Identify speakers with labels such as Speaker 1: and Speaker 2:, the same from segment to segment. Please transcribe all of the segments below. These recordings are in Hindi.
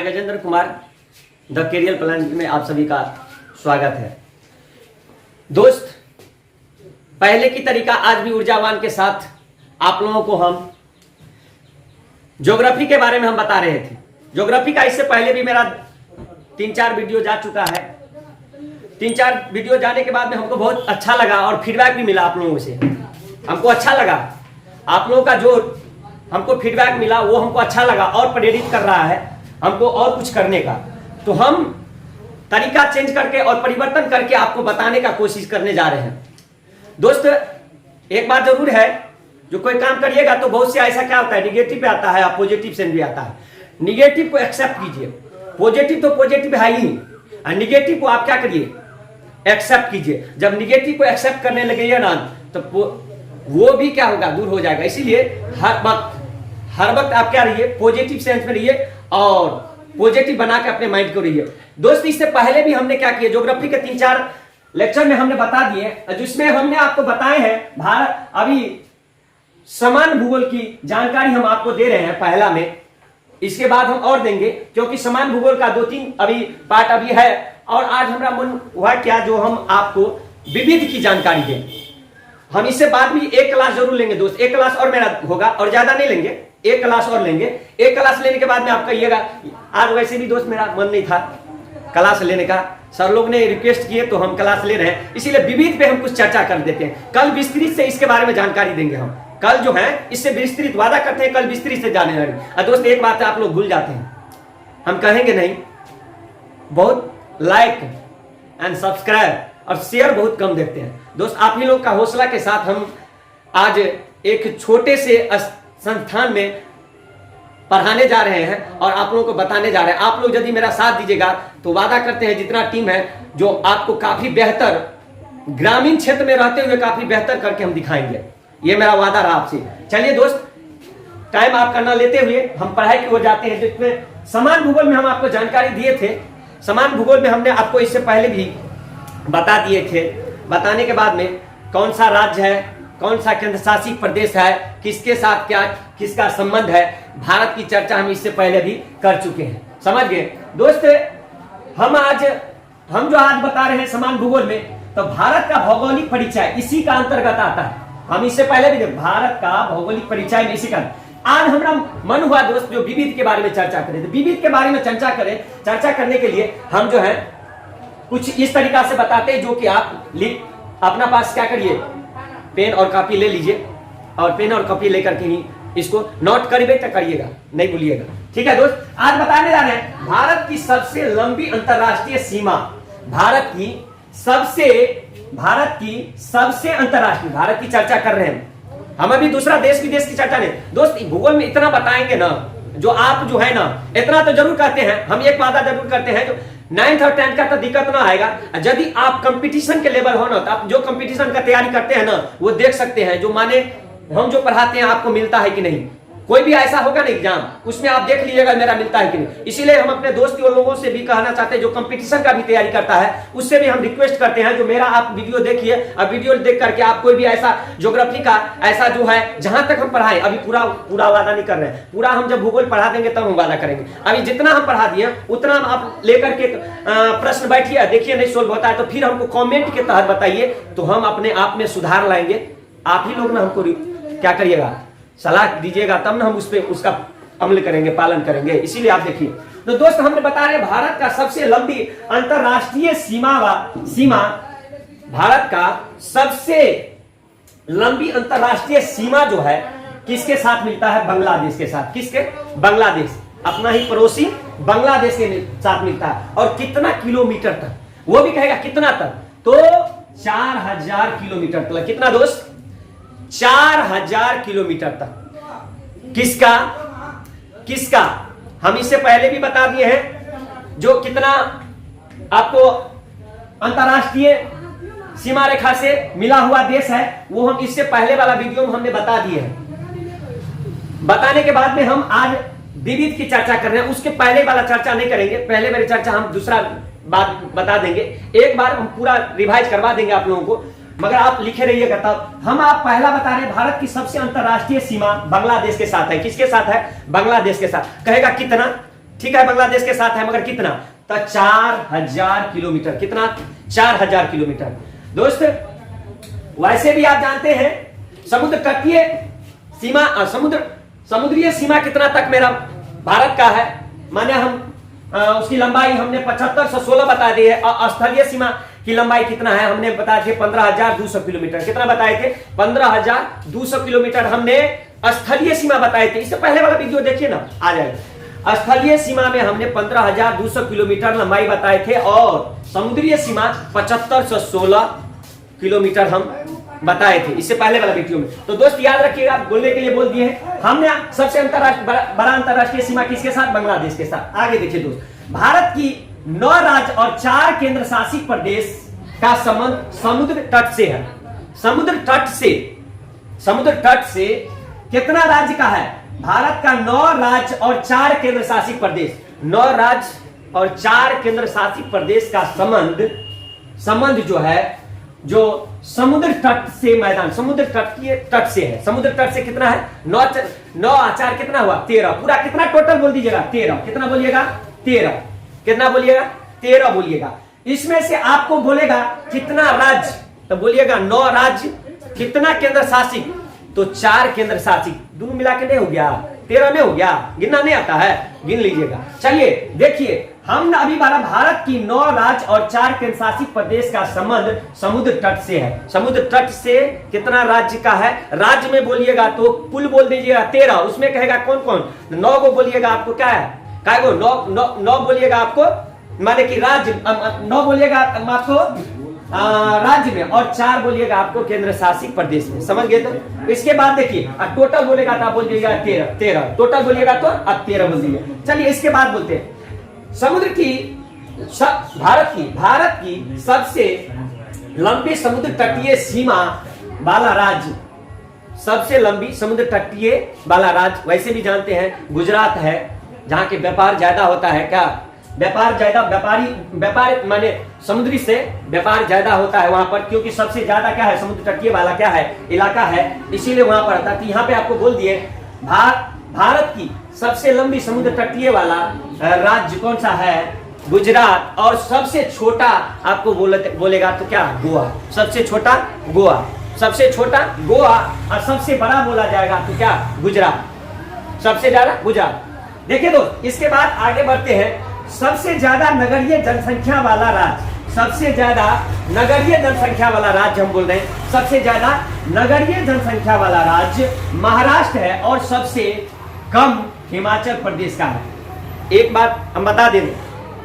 Speaker 1: मैं Gajendra Kumar the career plan में आप सभी का स्वागत है। दोस्त, पहले की तरीका आज भी ऊर्जावान के साथ आप लोगों को हम ज्योग्राफी के बारे में हम बता रहे थे। ज्योग्राफी का इससे पहले भी मेरा 3-4 वीडियो जा चुका है। 3-4 वीडियो जाने के बाद में हमको बहुत अच्छा लगा और फीडबैक भी मिला आप लोगों से। हमको अच्छा लगा, आप लोगों का जो हमको फीडबैक मिला वो हमको अच्छा लगा और प्रेरित कर रहा है हमको और कुछ करने का। तो हम तरीका चेंज करके और परिवर्तन करके आपको बताने का कोशिश करने जा रहे हैं। दोस्त, एक बात जरूर है, जो कोई काम करिएगा तो बहुत से ऐसा क्या होता है, निगेटिव पे आता है और पॉजिटिव सेंस भी आता है। निगेटिव को एक्सेप्ट कीजिए, पॉजिटिव तो पॉजिटिव है ही, और निगेटिव को आप क्या करिए, एक्सेप्ट कीजिए। जब निगेटिव को एक्सेप्ट करने लगेगा ना तो वो भी क्या होगा, दूर हो जाएगा। इसीलिए हर वक्त आप क्या रहिए, पॉजिटिव सेंस में रहिए और पॉजिटिव बना के अपने माइंड को रहिए। दोस्त, इससे पहले भी हमने क्या किया, ज्योग्राफी के 3-4 लेक्चर में हमने बता दिए, जिसमें हमने आपको बताए हैं भारत अभी समान भूगोल की जानकारी हम आपको दे रहे हैं पहला में। इसके बाद हम और देंगे, क्योंकि समान भूगोल का 2-3 अभी पार्ट अभी है। और आज हमारा मन हुआ क्या, जो हम आपको विविध की जानकारी दें। हम इससे बाद भी एक क्लास जरूर लेंगे दोस्त, एक क्लास और मेरा होगा और ज्यादा नहीं लेंगे, एक क्लास और लेंगे। एक क्लास लेने के बाद में आप कहिएगा, आज वैसे भी दोस्त मेरा मन नहीं था क्लास लेने का, सर लोग ने रिक्वेस्ट किए तो हम क्लास ले रहे हैं, इसीलिए विविध पे हम कुछ चर्चा कर देते हैं। कल विस्तृत से इसके बारे में जानकारी देंगे हम। कल जो है इससे विस्तृत वादा करते हैं, कल विस्तृत से जाने वाले। और दोस्त, एक बात आप लोग भूल जाते हैं, हम कहेंगे नहीं, बहुत लाइक एंड सब्सक्राइब और शेयर बहुत कम देखते हैं। दोस्त, आप ही लोग का हौसला के साथ हम आज एक छोटे से संस्थान में पढ़ाने जा रहे हैं और आप लोगों को बताने जा रहे हैं। आप लोग यदि मेरा साथ दीजिएगा तो वादा करते हैं जितना टीम है, जो आपको काफी बेहतर ग्रामीण क्षेत्र में रहते हुए काफी बेहतर करके हम दिखाएंगे। ये मेरा वादा रहा आपसे। चलिए दोस्त, टाइम आपका ना लेते हुए हम पढ़ाई की ओर जाते हैं, जिसमें समान भूगोल में हम आपको जानकारी दिए थे। समान भूगोल में हमने आपको इससे पहले भी बता दिए थे। बताने के बाद में कौन सा राज्य है, कौन सा केंद्र शासित प्रदेश है, किसके साथ क्या किसका संबंध है, भारत की चर्चा हम इससे पहले भी कर चुके हैं। समझ गए दोस्त? हम जो आज बता रहे हैं समान भूगोल में, तो भारत का भौगोलिक परिचय इसी का अंतर्गत आता है। हम इससे पहले भी भारत का भौगोलिक परिचय में इसी का। आज हमारा मन हुआ दोस्त जो विविध के बारे में चर्चा करें, तो विविध के बारे में चर्चा करने के लिए हम जो है कुछ इस तरीका से बताते हैं, जो कि आप अपना पास क्या करिए, पेन और कॉपी ले लीजिए और पेन और कॉपी लेकर के ही इसको नोट करिए, तो करिएगा, नहीं भूलिएगा। ठीक है दोस्त, आज बताने जा रहे हैं भारत की सबसे लंबी अंतरराष्ट्रीय सीमा, भारत की सबसे अंतरराष्ट्रीय, भारत की चर्चा कर रहे हैं हम। अभी दूसरा देश विदेश की चर्चा नहीं दोस्त। भूगोल में इतना बताएंगे ना, जो आप जो है ना, इतना तो जरूर कहते हैं, हम एक वादा जरूर करते हैं, जो 9th और 10th का तो दिक्कत ना आएगा। यदि आप कंपटीशन के लेवल हो ना, तो आप जो कंपटीशन का तैयारी करते हैं ना, वो देख सकते हैं, जो माने हम जो पढ़ाते हैं आपको मिलता है कि नहीं। कोई भी ऐसा होगा ना एग्जाम, उसमें आप देख लीजिएगा मेरा मिलता है कि नहीं। इसीलिए हम अपने दोस्त और लोगों से भी कहना चाहते हैं, जो कंपटीशन का भी तैयारी करता है, उससे भी हम रिक्वेस्ट करते हैं, जो मेरा आप वीडियो देखिए और वीडियो देख करके आप कोई भी ऐसा ज्योग्राफी का ऐसा जो है, जहां तक हम पढ़ाएं, अभी पूरा वादा नहीं कर रहे हैं, पूरा हम जब भूगोल पढ़ा देंगे तब हम वादा करेंगे। अभी जितना हम पढ़ा दिए उतना आप लेकर के प्रश्न बैठिए, देखिए नहीं सोल्व होता है तो फिर हमको कॉमेंट के तहत बताइए, तो हम अपने आप में सुधार लाएंगे। आप ही लोग ना हमको क्या करिएगा, सलाह दीजिएगा, तब ना हम उसका अमल करेंगे, पालन करेंगे। इसीलिए आप देखिए तो दोस्त, हमने बता रहे भारत का सबसे लंबी अंतरराष्ट्रीय सीमा, भारत का सबसे लंबी अंतरराष्ट्रीय सीमा जो है किसके साथ मिलता है, बांग्लादेश के साथ। किसके? बांग्लादेश, अपना ही पड़ोसी बांग्लादेश के साथ मिलता है। और कितना किलोमीटर तक, वो भी कहेगा कितना तक, तो 4000 किलोमीटर तक। कितना दोस्त? 4000 किलोमीटर तक। किसका हम इससे पहले भी बता दिए हैं, जो कितना आपको अंतरराष्ट्रीय सीमा रेखा से मिला हुआ देश है, वो हम इससे पहले वाला वीडियो में हमने बता दिए हैं। बताने के बाद में हम आज विविध की चर्चा कर रहे हैं, उसके पहले वाला चर्चा नहीं करेंगे, पहले वाली चर्चा हम दूसरा बात बता देंगे। एक बार हम पूरा रिवाइज करवा देंगे आप लोगों को, मगर आप लिखे रहिएगा तब। हम आप पहला बता रहे हैं, भारत की सबसे अंतरराष्ट्रीय सीमा बांग्लादेश के साथ है। किसके साथ है? बांग्लादेश के साथ। कहेगा कितना? ठीक है, बांग्लादेश के साथ है, मगर कितना? तो 4000 किलोमीटर। कितना? 4000 किलोमीटर। दोस्त वैसे भी आप जानते हैं समुद्र तटीय सीमा, समुद्रीय सीमा कितना तक मेरा भारत का है? माने हम उसकी लंबाई हमने 75 से 16 बता दी है। स्थलीय सीमा की लंबाई कितना है हमने बताए थे? 15,200 किलोमीटर। कितना बताए थे? 15,200 किलोमीटर हमने स्थलीय सीमा बताए थे। इससे पहले वाला वीडियो देखिए ना, आ जाएगा। स्थलीय सीमा में हमने 15,200 किलोमीटर लंबाई बताए थे और समुद्रीय सीमा 75 से 16 किलोमीटर हम बताए थे इससे पहले वाला वीडियो में। तो दोस्त याद रखिएगा, बोलने के लिए बोल दिए हैं हमने। सबसे बड़ा अंतरराष्ट्रीय सीमा किसके साथ? बांग्लादेश के साथ। आगे देखिए दोस्त, भारत की 9 राज्य और 4 केंद्र शासित प्रदेश का संबंध समुद्र तट से है। समुद्र तट से कितना राज्य का है? भारत का 9 राज्य और 4 केंद्र शासित प्रदेश, 9 राज्य और 4 केंद्र शासित प्रदेश का संबंध जो है, जो समुद्र तट से मैदान, समुद्र तट से है। समुद्र तट से कितना है? 9 और 4 कितना हुआ? 13। पूरा कितना टोटल बोल दीजिएगा? 13। कितना बोलिएगा? 13। कितना बोलिएगा? 13 बोलिएगा। इसमें से आपको बोलेगा कितना राज्य, तो बोलिएगा 9 राज्य। कितना केंद्र शासित? तो 4 केंद्र शासित। दोनों मिला के नहीं हो गया? 13 में हो गया? गिनना नहीं आता है? गिन लीजिएगा। चलिए देखिए, हमने अभी बारा भारत की 9 राज्य और 4 केंद्र शासित प्रदेश का संबंध समुद्र तट से है। समुद्र तट से कितना राज्य का है? राज्य में बोलिएगा तो कुल बोल दीजिएगा 13। उसमें कहेगा कौन कौन? 9 को बोलिएगा आपको क्या है? क्या को 9 बोलिएगा आपको, माने कि राज्य 9 बोलिएगा आपको राज्य में, और 4 बोलिएगा आपको केंद्र शासित प्रदेश में। समझ गए? तो इसके बाद देखिए, टोटल बोलेगा तो आप बोल दीजिएगा 13। टोटल बोलिएगा तो आप 13 बोल दीजिए। चलिए इसके बाद बोलते हैं समुद्र की, भारत की सबसे लंबी समुद्र तटीय सीमा वाला राज्य, सबसे लंबी समुद्र तटीय वाला राज्य वैसे भी जानते हैं गुजरात है, जहां के व्यापार ज्यादा होता है। क्या व्यापार ज्यादा? व्यापार माने समुद्री से व्यापार ज्यादा होता है वहां पर, क्योंकि सबसे ज्यादा क्या है? समुद्र तटीय वाला क्या है? इलाका है, इसीलिए वहां पर आता है। तो यहाँ पे आपको बोल दिए भारत की सबसे लंबी समुद्र तटीय वाला राज्य कौन सा है? गुजरात। और सबसे छोटा आपको बोलेगा तो क्या? गोवा। सबसे छोटा गोवा, सबसे छोटा गोवा, और सबसे बड़ा बोला जाएगा तो क्या? गुजरात। सबसे ज्यादा गुजरात। देखिए दोस्त, इसके बाद आगे बढ़ते हैं। सबसे ज्यादा नगरीय जनसंख्या वाला राज्य, सबसे ज्यादा नगरीय जनसंख्या वाला राज्य हम बोल रहे हैं। सबसे ज्यादा नगरीय जनसंख्या वाला राज्य महाराष्ट्र है और सबसे कम हिमाचल प्रदेश का है। एक बात हम बता दें,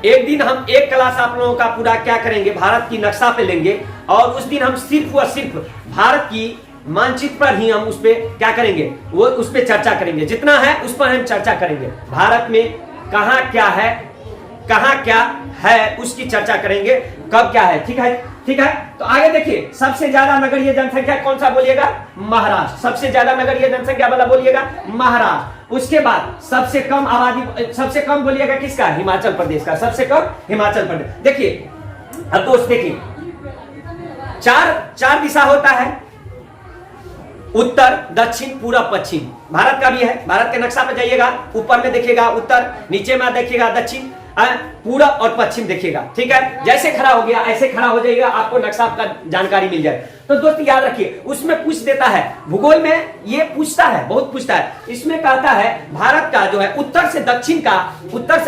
Speaker 1: एक दिन हम एक क्लास आप लोगों का पूरा क्या करेंगे? भारत की नक्शा पे लेंगे, और उस दिन हम सिर्फ और सिर्फ भारत की मानचित्र पर ही हम उस पे क्या करेंगे? वो उस पे चर्चा करेंगे। जितना है उस पर हम चर्चा करेंगे। भारत में कहाँ क्या है, कहाँ क्या है उसकी चर्चा करेंगे, कब क्या है। ठीक है, ठीक है। तो आगे देखिए, सबसे ज्यादा नगरीय जनसंख्या कौन सा बोलिएगा? महाराष्ट्र। सबसे ज्यादा नगरीय जनसंख्या वाला बोलिएगा महाराष्ट्र। उसके बाद सबसे कम आबादी, सबसे कम बोलिएगा किसका? हिमाचल प्रदेश का। सबसे कम हिमाचल प्रदेश। देखिए अब दोस्त देखिए, चार दिशा होता है, उत्तर, दक्षिण, पूरब, पश्चिम। भारत का भी है। भारत के नक्शा पर जाइएगा, ऊपर में देखिएगा उत्तर, नीचे में देखिएगा दक्षिण, पूरब और पश्चिम देखिएगा। ठीक है, जैसे खड़ा हो गया ऐसे खड़ा हो जाएगा, आपको नक्शा का जानकारी मिल जाए। तो दोस्त याद रखिए, उसमें पूछ देता है, भूगोल में ये पूछता है, बहुत पूछता है। इसमें कहता है भारत का जो है उत्तर से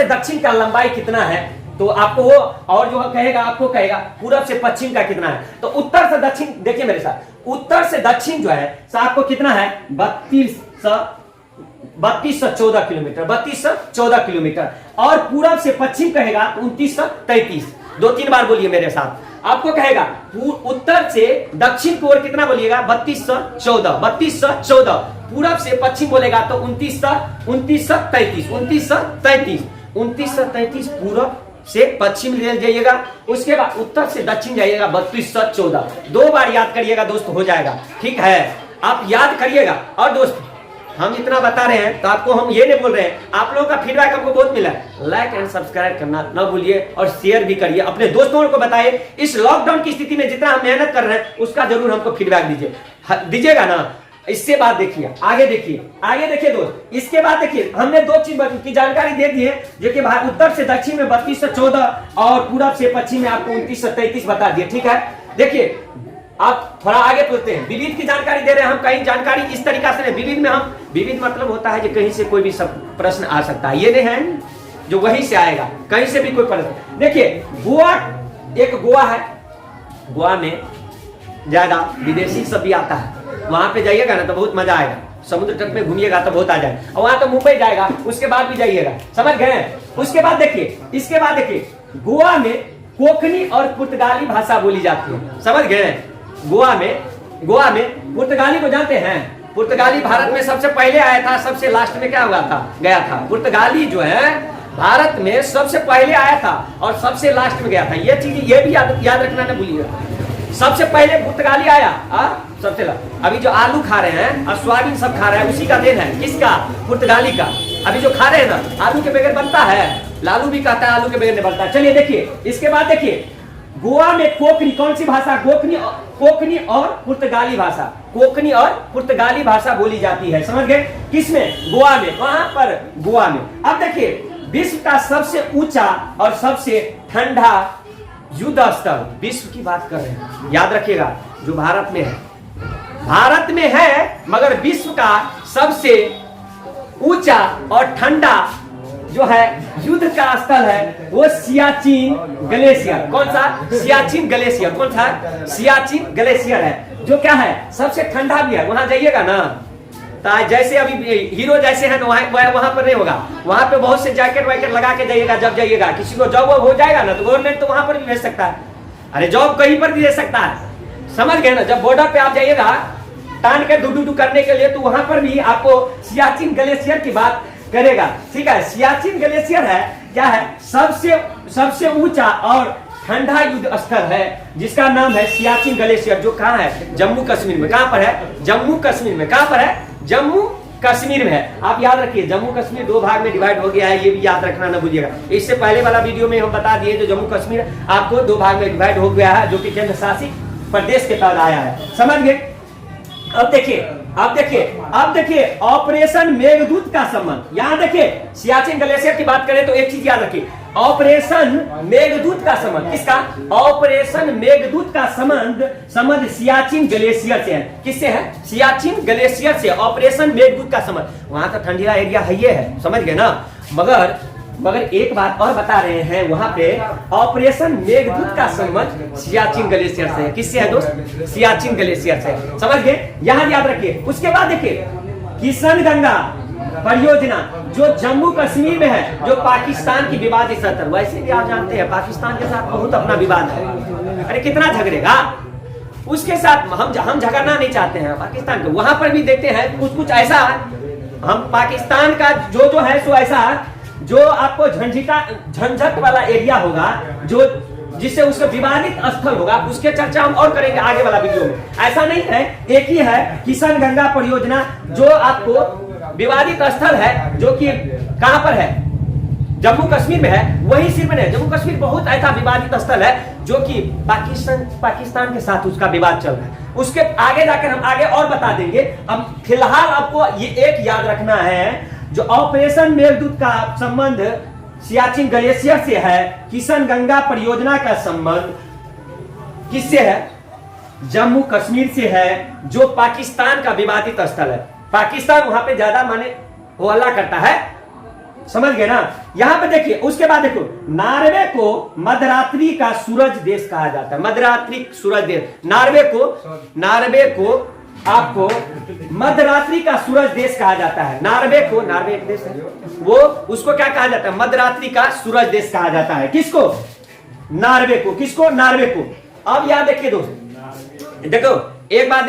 Speaker 1: दक्षिण का लंबाई कितना है, तो आपको वो और जो कहेगा आपको कहेगा पूरब से पश्चिम का कितना है। तो उत्तर से दक्षिण देखिए मेरे साथ, उत्तर से दक्षिण जो है आपको कितना है? 3214 किलोमीटर, 3214 किलोमीटर। और पूरब से पश्चिम कहेगा 2933। 2-3 बार बोलिए मेरे साथ। आपको कहेगा उत्तर से दक्षिण की ओर कितना बोलिएगा? 3214, 3214। पूरब से पश्चिम बोलेगा तो 2933, 2933 पूरब से पश्चिम ले जाइएगा। उसके बाद उत्तर से दक्षिण जाइएगा 3214। 2 बार याद करिएगा दोस्त, हो जाएगा। ठीक है, आप याद करिएगा। और दोस्त हम इतना बता रहे हैं तो आपको हम ये नहीं बोल रहे हैं, आप लोगों का फीडबैक हमको बहुत मिला है। लाइक एंड सब्सक्राइब करना ना भूलिए और शेयर भी करिए, अपने दोस्तों को बताइए। इस लॉकडाउन की स्थिति में जितना हम मेहनत कर रहे हैं उसका जरूर हमको फीडबैक दीजिएगा ना। इसके बाद देखिए, आगे देखिए दोस्त, इसके बाद देखिए हमने दो चीज की जानकारी दे दी है, जो कि उत्तर से दक्षिण में 3214 और पूरब से पश्चिम में आपको 2933 बता दिए। ठीक है, देखिए आप थोड़ा आगे पूछते हैं, विविध की जानकारी दे रहे हैं हम। कहीं जानकारी इस तरीका से विविध में हम, विविध मतलब होता है कि कहीं से कोई भी सब प्रश्न आ सकता है, ये नहीं है जो वहीं से आएगा, कहीं से भी कोई प्रश्न। देखिए गोवा, एक गोवा है, गोवा में ज्यादा विदेशी सब भी आता है, वहां पे जाइएगा ना तो बहुत मजा आएगा, समुद्र तट में घूमिएगा तो बहुत आ जाएगा, और वहां तो मुंबई जाएगा उसके बाद भी जाइएगा, समझ गए। उसके बाद देखिए, इसके बाद देखिए गोवा में कोंकणी और पुर्तगाली भाषा बोली जाती है, समझ गए। गोवा में पुर्तगाली को जानते हैं, पुर्तगाली भारत में सबसे पहले आया था, सबसे लास्ट में क्या हुआ था, गया था। पुर्तगाली जो है भारत में सबसे पहले आया था और सबसे लास्ट में गया था, ये चीज ये भी याद रखना ना भूलिएगा। सबसे पहले पुर्तगाली आया, सबसे लास्ट। अभी जो आलू खा रहे हैं और सोयाबीन सब खा रहे हैं, उसी का देन है, किसका, पुर्तगाली का। अभी जो खा रहे हैं ना, आलू के बगैर बनता है, लालू भी कहता है आलू के बगैर नहीं बनता। चलिए देखिए, इसके बाद देखिए गोवा में कोंकणी, कौन सी भाषा, कोंकणी और पुर्तगाली भाषा, कोंकणी और पुर्तगाली भाषा बोली जाती है, समझ गए। किसमें, गोवा में, वहां पर गोवा में। अब देखिए विश्व का सबसे ऊंचा और सबसे ठंडा युद्ध स्थल, विश्व की बात कर रहे हैं, याद रखिएगा, जो भारत में है, भारत में है मगर विश्व का सबसे ऊंचा और ठंडा जो है युद्ध का स्थल है वो सियाचिन ग्लेशियर। कौन सा, सियाचिन ग्लेशियर, कौन सा, सियाचिन ग्लेशियर है, जो क्या है सबसे ठंडा भी है। वहां जाइएगा ना तो जैसे अभी हीरो जैसे है वहां पर नहीं होगा, वहां पे बहुत से जैकेट वैकेट लगा के जाइएगा। जब जाइएगा किसी को जॉब हो जाएगा ना तो गवर्नमेंट तो वहां पर भी भेज सकता है, अरे जॉब कहीं पर भी दे सकता है, समझ गए ना। जब बॉर्डर पे आप जाइएगा टान के डू करने के लिए, तो वहां पर भी आपको सियाचिन ग्लेशियर की बात करेगा, ठीक है। सियाचिन ग्लेशियर है क्या है, सबसे ऊंचा और ठंडा युद्ध स्थल है, जिसका नाम है सियाचिन ग्लेशियर, जो कहाँ है, जम्मू कश्मीर में। कहां पर है, जम्मू कश्मीर में। कहां पर है, जम्मू कश्मीर में है। आप याद रखिए जम्मू कश्मीर दो भाग में डिवाइड हो गया है, ये भी याद रखना ना भूलिएगा। इससे पहले वाला वीडियो में हम बता दिए जो जम्मू कश्मीर आपको दो भाग में डिवाइड हो गया है, जो कि केंद्र शासित प्रदेश के तहत आया है, समझ गए। अब देखिए ऑपरेशन मेघदूत का संबंध, यहां देखिए सियाचिन ग्लेशियर की बात करें तो एक चीज याद रखिए, ऑपरेशन मेघदूत का संबंध, किसका, ऑपरेशन मेघदूत का संबंध सियाचिन ग्लेशियर से है। किससे है, सियाचिन ग्लेशियर से ऑपरेशन मेघदूत का संबंध। वहां तो ठंडीला एरिया है, ये है, समझ गए ना। मगर एक बात और बता रहे हैं, वहां पे ऑपरेशन मेघदूत का संबंध सियाचिन ग्लेशियर से है। किससे है दोस्त, सियाचिन ग्लेशियर से, समझ गए, यहां याद रखिए। उसके बाद देखिए किशनगंगा परियोजना जो जम्मू कश्मीर में है, जो पाकिस्तान की विवादित सतह, वैसे भी आप जानते हैं पाकिस्तान के साथ बहुत अपना विवाद है, अरे कितना झगड़ेगा उसके साथ, हम झगड़ना नहीं चाहते हैं पाकिस्तान को। वहां पर भी देखते हैं कुछ ऐसा, हम पाकिस्तान का जो है सो ऐसा जो आपको झंझट वाला एरिया होगा, जो जिससे उसका विवादित स्थल होगा, उसके चर्चा हम और करेंगे आगे वाला वीडियो में। ऐसा नहीं है, एक ही है किशनगंगा परियोजना, जो आपको विवादित स्थल है, जो कि कहां पर है, जम्मू कश्मीर में है। वही सिर्फ नहीं, जम्मू कश्मीर बहुत ऐसा विवादित स्थल है जो कि पाकिस्तान के साथ उसका विवाद चल रहा है। उसके आगे जाकर हम आगे और बता देंगे। अब फिलहाल आपको ये एक याद रखना है, जो ऑपरेशन मेघदूत का संबंध सियाचिन ग्लेशियर से है, किशनगंगा परियोजना का संबंध किससे है, जम्मू कश्मीर से है, जो पाकिस्तान का विवादित स्थल है। पाकिस्तान वहां पे ज्यादा माने वो हल्ला करता है, समझ गए ना। यहां पे देखिए, उसके बाद देखो नॉर्वे को मध्यरात्रि का सूरज देश कहा जाता है, मध्यरात्रि सूरज देश। नॉर्वे को आपको मध्यरात्रि का सूरज देश कहा जाता है। नॉर्वे एक देश है, वो उसको क्या कहा जाता है, मध्यरात्रि का सूरज देश कहा जाता है। किसको, नॉर्वे को। किसको, नॉर्वे को। अब याद देखिए दोस्त, देखो एक बात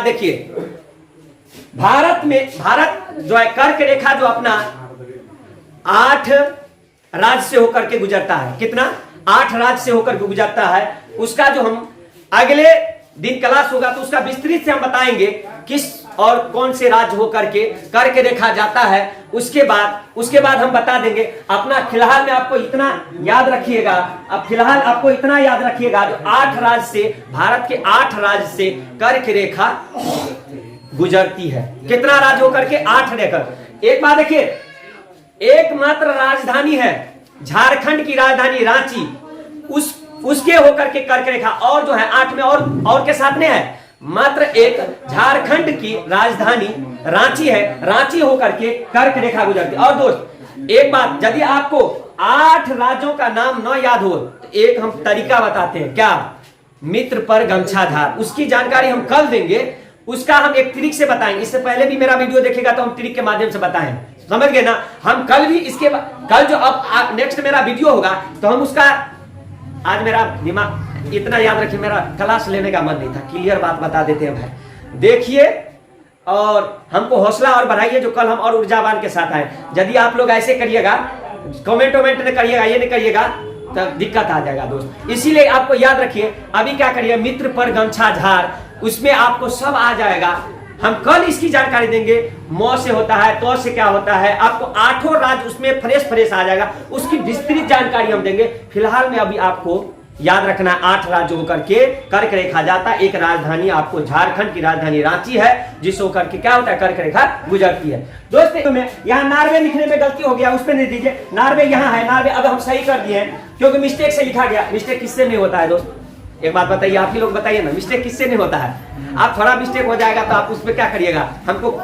Speaker 1: देखिए, भारत जो है कर्क रेखा जो अपना 8 राज्य से होकर के गुजरता है, कितना, 8 राज्य से होकर के गुजरता है। उसका जो हम अगले दिन क्लास होगा तो उसका विस्तृत से हम बताएंगे किस और कौन से राज्य होकर के कर्क रेखा जाता है। उसके बाद हम बता देंगे। अपना फिलहाल में आपको इतना याद रखिएगा, अब फिलहाल आपको इतना याद रखिएगा, जो 8 राज्य से, भारत के 8 राज्य से कर्क रेखा गुजरती है। कितना राज्य होकर के? 8 लेकर। एक बात देखिए, एकमात्र राजधानी है झारखंड की राजधानी रांची, उसके होकर के कर्क रेखा, और जो है 8 में और के साथ में है, मात्र एक झारखंड की राजधानी रांची है, रांची होकर के कर्क रेखा गुजरती है। और दोस्त एक बात, यदि आपको 8 राज्यों का नाम न याद हो तो एक हम तरीका बताते हैं, क्या? मित्र पर गमछाधार, उसकी जानकारी हम कल देंगे, उसका हम एक ट्रिक से बताएंगे। इससे पहले भी मेरा वीडियो देखेगा तो हम ट्रिक के माध्यम से बताएं, समझ गए ना? हम कल भी इसके कल जो अब नेक्स्ट मेरा वीडियो होगा तो हम उसका, आज मेरा दिमाग इतना याद रखिए, मेरा क्लास लेने का मन नहीं था, क्लियर बात बता देते हैं भाई। देखिए और हमको हौसला और बढ़ाइए, जो कल हम और ऊर्जावान के साथ आए। यदि आप लोग ऐसे करिएगा, कमेंट नहीं करिएगा, ये नहीं करिएगा, तब दिक्कत आ जाएगा दोस्त। इसीलिए आपको याद रखिए, अभी क्या करिए, मित्र पर गमछाधार, उसमें आपको सब आ जाएगा। हम कल इसकी जानकारी देंगे, मौ से होता है, तो से क्या होता है, आपको 8 राज्य उसमें फ्रेश आ जाएगा, उसकी विस्तृत जानकारी हम देंगे। फिलहाल में अभी आपको याद रखना, 8 राज्य होकर के कर्क रेखा जाता है। एक राजधानी आपको झारखंड की राजधानी रांची है, जिस होकर के क्या होता है, कर्क रेखा गुजरती है। दोस्तों में यहाँ नार्वे लिखने में गलती हो गया, उस पर नहीं दीजिए, नार्वे यहाँ है, नार्वे अब हम सही कर दिए हैं, क्योंकि मिस्टेक से लिखा गया। मिस्टेक किससे नहीं होता है दोस्त? एक बात बताइए, आप ही लोग बताइए ना, मिस्टेक किससे नहीं होता है? आप थोड़ा मिस्टेक हो जाएगा तो आप उस पर क्या करिएगा, हमको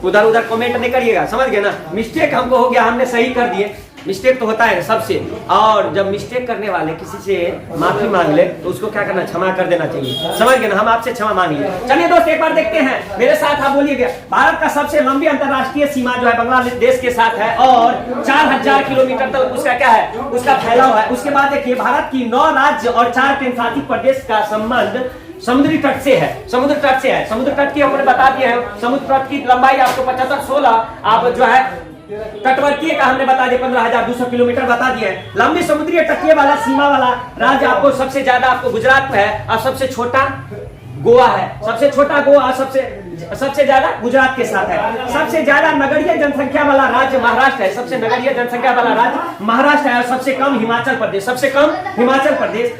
Speaker 1: उधर उधर कमेंट नहीं करिएगा, समझ गए ना? मिस्टेक हमको हो गया, हमने सही कर दिए, मिस्टेक तो होता है सबसे। और जब मिस्टेक करने वाले किसी से माफी मांग ले तो उसको क्या करना, क्षमा कर देना चाहिए, समझ गए ना? हम आपसे क्षमा मांग लिए। चलिए दोस्त एक बार देखते हैं मेरे साथ, आप बोलिएगा। भारत का सबसे लंबी अंतरराष्ट्रीय सीमा जो है बांग्लादेश के साथ है, और 4000 किलोमीटर तक उसका क्या है, उसका फैलाव है। उसके बाद देखिए, भारत की 9 राज्य और 4 केंद्रशासित प्रदेश का संबंध समुद्री तट से है, समुद्र तट से है। समुद्र तट की हमने बता दिए हैं, समुद्र तट की लंबाई आपको 75-16, आप जो है तटवर्तीय का हमने बता दिया 15,200 किलोमीटर बता दिए। लंबी समुद्री तटीय वाला सीमा वाला राज्य आपको सबसे ज्यादा आपको गुजरात में है, और सबसे छोटा गोवा है, सबसे छोटा गोवा, सबसे ज्यादा गुजरात के साथ है। सबसे ज्यादा नगरीय जनसंख्या वाला राज्य महाराष्ट्र है, सबसे नगरीय जनसंख्या वाला राज्य महाराष्ट्र है, और सबसे कम हिमाचल प्रदेश, सबसे कम हिमाचल प्रदेश।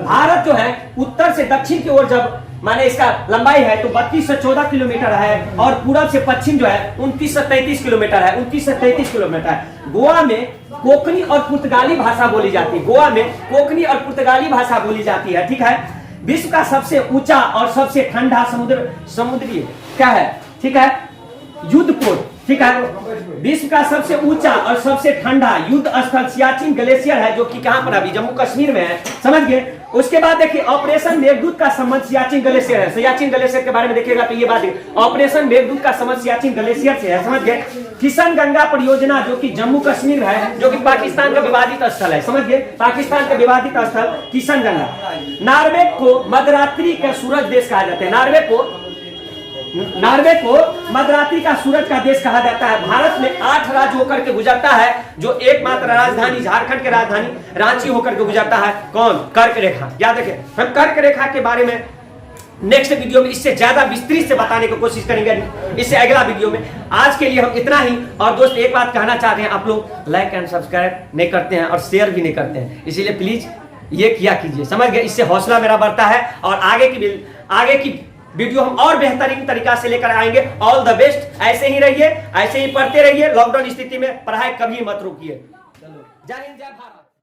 Speaker 1: भारत जो है उत्तर से दक्षिण की ओर जब माने इसका लंबाई है तो 32 से 14 किलोमीटर है, और पूरब से पश्चिम जो है 29 से 33 किलोमीटर है, 29 से 33 किलोमीटर है। गोवा में कोंकणी और पुर्तगाली भाषा बोली जाती है, गोवा में कोंकणी और पुर्तगाली भाषा बोली जाती है, ठीक है। विश्व का सबसे ऊंचा और सबसे ठंडा समुद्री क्या है, ठीक है, युद्ध पोत, ठीक है। विश्व का सबसे ऊंचा और सबसे ठंडा युद्ध स्थल सियाचिन ग्लेशियर है, जो कि कहां पर अभी जम्मू कश्मीर में है, समझ गए। उसके बाद देखिए, ऑपरेशन मेघदूत का संबंध सियाचिन ग्लेशियर है। सियाचिन ग्लेशियर के बारे में देखिएगा तो ये बात है, ऑपरेशन मेघदूत का संबंध सियाचिन ग्लेशियर से है, समझ गए। किशन गंगा परियोजना जो कि जम्मू कश्मीर है, जो कि पाकिस्तान का विवादित स्थल है, समझ गए, पाकिस्तान का विवादित स्थल किशन गंगा। नार्वे को मध्यरात्रि का सूरज देश कहा जाता है, नार्वे को मध्यरात्रि का सूरज का देश कहा जाता है। भारत में 8 राज्य होकर के गुजरता है, जो एकमात्र राजधानी झारखंड की राजधानी रांची होकर के गुजरता है। कौन? कर्क रेखा। याद रखें, हम कर्क रेखा के बारे में नेक्स्ट वीडियो में इससे ज्यादा विस्तृत से बताने की कोशिश करेंगे, इससे अगला वीडियो में। आज के लिए हम इतना ही। और दोस्त एक बात कहना चाहते हैं, आप लोग लाइक एंड सब्सक्राइब नहीं करते हैं और शेयर भी नहीं करते हैं, इसीलिए प्लीज ये किया कीजिए, समझ गए। इससे हौसला मेरा बढ़ता है, और आगे की वीडियो हम और बेहतरीन तरीका से लेकर आएंगे। ऑल द बेस्ट, ऐसे ही रहिए, ऐसे ही पढ़ते रहिए। लॉकडाउन स्थिति में पढ़ाई कभी मत रोकिए। जय हिंद, जय भारत।